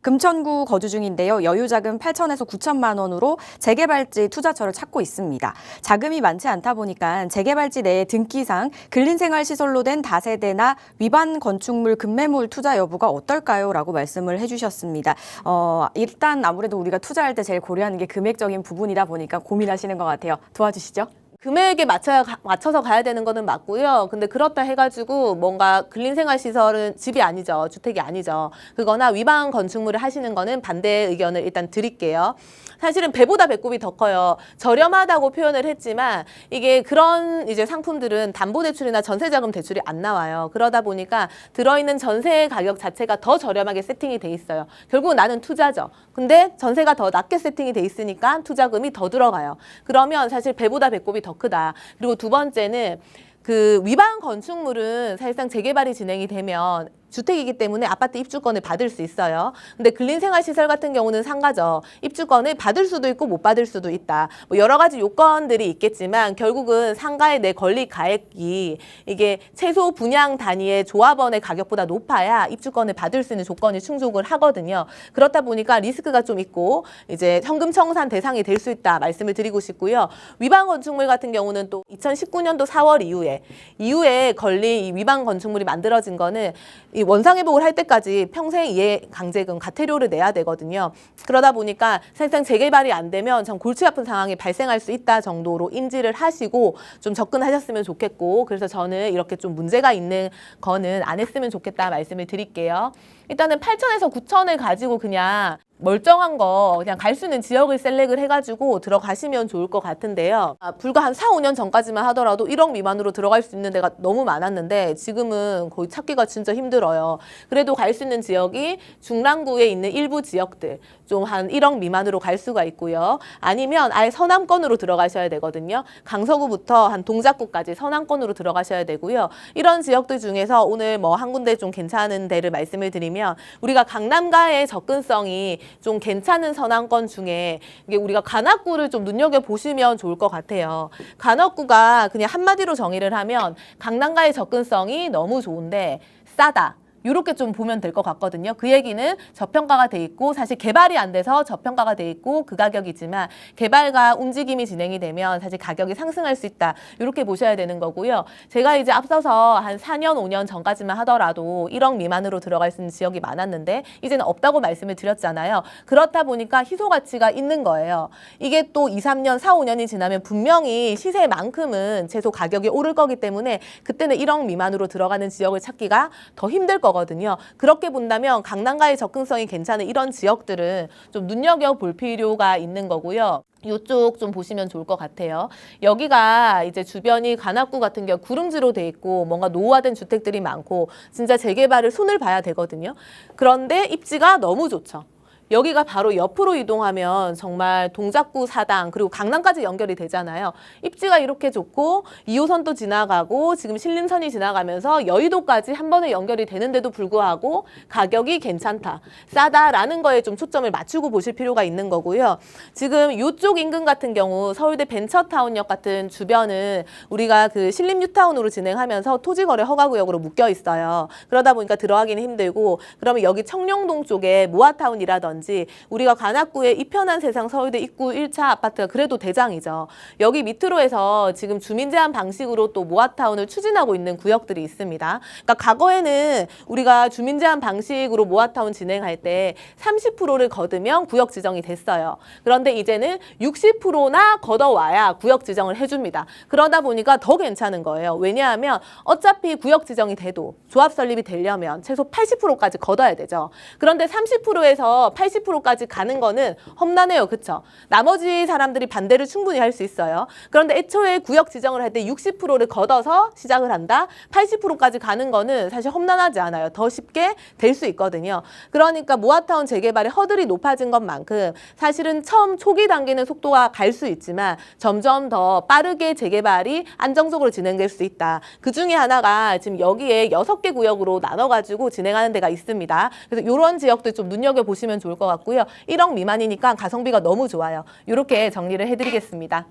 금천구 거주 중인데요. 여유자금 8천에서 9천만 원으로 재개발지 투자처를 찾고 있습니다. 자금이 많지 않다 보니까 재개발지 내에 등기상 근린생활시설로 된 다세대나 위반 건축물 급매물 투자 여부가 어떨까요? 라고 말씀을 해주셨습니다. 일단 아무래도 우리가 투자할 때 제일 고려하는 게 금액적인 부분이다 보니까 고민하시는 것 같아요. 도와주시죠. 금액에 맞춰서 가야 되는 거는 맞고요. 근데 그렇다 해가지고 뭔가 근린생활시설은 집이 아니죠. 주택이 아니죠. 그거나 위반 건축물을 하시는 거는 반대 의견을 일단 드릴게요. 사실은 배보다 배꼽이 더 커요. 저렴하다고 표현을 했지만 이게 그런 이제 상품들은 담보대출이나 전세자금 대출이 안 나와요. 그러다 보니까 들어있는 전세 가격 자체가 더 저렴하게 세팅이 돼 있어요. 결국 나는 투자죠. 근데 전세가 더 낮게 세팅이 돼 있으니까 투자금이 더 들어가요. 그러면 사실 배보다 배꼽이 더 크다. 그리고 두 번째는 그 위반 건축물은 사실상 재개발이 진행이 되면 주택이기 때문에 아파트 입주권을 받을 수 있어요. 근데 근린생활시설 같은 경우는 상가죠. 입주권을 받을 수도 있고 못 받을 수도 있다. 뭐 여러 가지 요건들이 있겠지만 결국은 상가의 내 권리 가액이 이게 최소 분양 단위의 조합원의 가격보다 높아야 입주권을 받을 수 있는 조건이 충족을 하거든요. 그렇다 보니까 리스크가 좀 있고 이제 현금 청산 대상이 될 수 있다 말씀을 드리고 싶고요. 위반 건축물 같은 경우는 또 2019년도 4월 이후에 걸린 이 위반 건축물이 만들어진 거는 이 원상회복을 할 때까지 평생 이해강제금 과태료를 내야 되거든요. 그러다 보니까 사실상 재개발이 안 되면 참 골치 아픈 상황이 발생할 수 있다 정도로 인지를 하시고 좀 접근하셨으면 좋겠고, 그래서 저는 이렇게 좀 문제가 있는 거는 안 했으면 좋겠다 말씀을 드릴게요. 일단은 8천에서 9천을 가지고 그냥 멀쩡한 거 그냥 갈 수 있는 지역을 셀렉을 해가지고 들어가시면 좋을 것 같은데요. 불과 한 4, 5년 전까지만 하더라도 1억 미만으로 들어갈 수 있는 데가 너무 많았는데 지금은 거의 찾기가 진짜 힘들어요. 그래도 갈 수 있는 지역이 중랑구에 있는 일부 지역들 좀 한 1억 미만으로 갈 수가 있고요. 아니면 아예 서남권으로 들어가셔야 되거든요. 강서구부터 한 동작구까지 서남권으로 들어가셔야 되고요. 이런 지역들 중에서 오늘 뭐 한 군데 좀 괜찮은 데를 말씀을 드리면, 우리가 강남가의 접근성이 좀 괜찮은 서남권 중에 이게 우리가 관악구를 좀 눈여겨보시면 좋을 것 같아요. 관악구가 그냥 한마디로 정의를 하면 강남가의 접근성이 너무 좋은데 싸다. 이렇게 좀 보면 될 것 같거든요. 그 얘기는 저평가가 돼 있고, 사실 개발이 안 돼서 저평가가 돼 있고 그 가격이지만 개발과 움직임이 진행이 되면 사실 가격이 상승할 수 있다. 이렇게 보셔야 되는 거고요. 제가 이제 앞서서 한 4년, 5년 전까지만 하더라도 1억 미만으로 들어갈 수 있는 지역이 많았는데 이제는 없다고 말씀을 드렸잖아요. 그렇다 보니까 희소 가치가 있는 거예요. 이게 또 2, 3년, 4, 5년이 지나면 분명히 시세만큼은 최소 가격이 오를 거기 때문에 그때는 1억 미만으로 들어가는 지역을 찾기가 더 힘들 거거든요. 그렇게 본다면 강남가의 접근성이 괜찮은 이런 지역들은 좀 눈여겨볼 필요가 있는 거고요. 이쪽 좀 보시면 좋을 것 같아요. 여기가 이제 주변이 관악구 같은 경우 구릉지로 돼 있고 뭔가 노후화된 주택들이 많고 진짜 재개발을 손을 봐야 되거든요. 그런데 입지가 너무 좋죠. 여기가 바로 옆으로 이동하면 정말 동작구 사당 그리고 강남까지 연결이 되잖아요. 입지가 이렇게 좋고 2호선도 지나가고 지금 신림선이 지나가면서 여의도까지 한 번에 연결이 되는데도 불구하고 가격이 괜찮다, 싸다라는 거에 좀 초점을 맞추고 보실 필요가 있는 거고요. 지금 이쪽 인근 같은 경우 서울대 벤처타운역 같은 주변은 우리가 그 신림뉴타운으로 진행하면서 토지거래 허가구역으로 묶여 있어요. 그러다 보니까 들어가기는 힘들고, 그러면 여기 청룡동 쪽에 모아타운이라든지 우리가 관악구에 이편한 세상 서울대 입구 1차 아파트가 그래도 대장이죠. 여기 밑으로 해서 지금 주민 제한 방식으로 또 모아타운을 추진하고 있는 구역들이 있습니다. 그러니까 과거에는 우리가 주민 제한 방식으로 모아타운 진행할 때 30%를 거두면 구역 지정이 됐어요. 그런데 이제는 60%나 걷어와야 구역 지정을 해줍니다. 그러다 보니까 더 괜찮은 거예요. 왜냐하면 어차피 구역 지정이 돼도 조합 설립이 되려면 최소 80%까지 걷어야 되죠. 그런데 30%에서 80%까지 가는 거는 험난해요. 그쵸? 나머지 사람들이 반대를 충분히 할 수 있어요. 그런데 애초에 구역 지정을 할 때 60%를 걷어서 시작을 한다? 80%까지 가는 거는 사실 험난하지 않아요. 더 쉽게 될 수 있거든요. 그러니까 모아타운 재개발의 허들이 높아진 것만큼 사실은 처음 초기 단계는 속도가 갈 수 있지만 점점 더 빠르게 재개발이 안정적으로 진행될 수 있다. 그 중에 하나가 지금 여기에 6개 구역으로 나눠가지고 진행하는 데가 있습니다. 그래서 이런 지역들 좀 눈여겨보시면 좋을 것 같고요. 1억 미만이니까 가성비가 너무 좋아요. 이렇게 정리를 해드리겠습니다.